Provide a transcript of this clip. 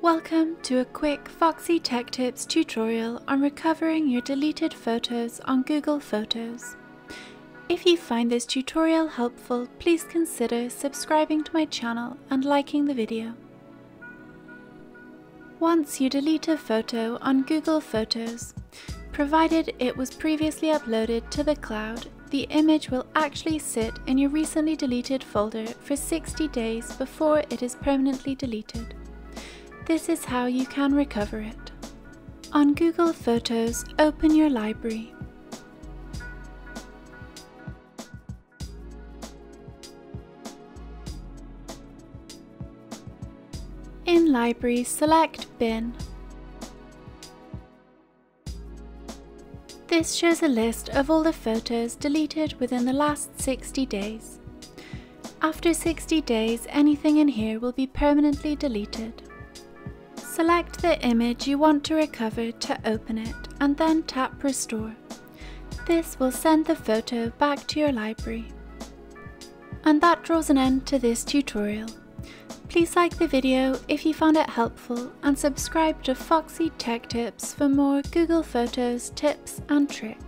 Welcome to a quick Foxy Tech Tips tutorial on recovering your deleted photos on Google Photos. If you find this tutorial helpful, please consider subscribing to my channel and liking the video. Once you delete a photo on Google Photos, provided it was previously uploaded to the cloud, the image will actually sit in your recently deleted folder for 60 days before it is permanently deleted. This is how you can recover it. On Google Photos, open your library. In Library, select Bin. This shows a list of all the photos deleted within the last 60 days. After 60 days, anything in here will be permanently deleted. Select the image you want to recover to open it and then tap Restore. This will send the photo back to your library. And that draws an end to this tutorial. Please like the video if you found it helpful and subscribe to Foxy Tech Tips for more Google Photos tips and tricks.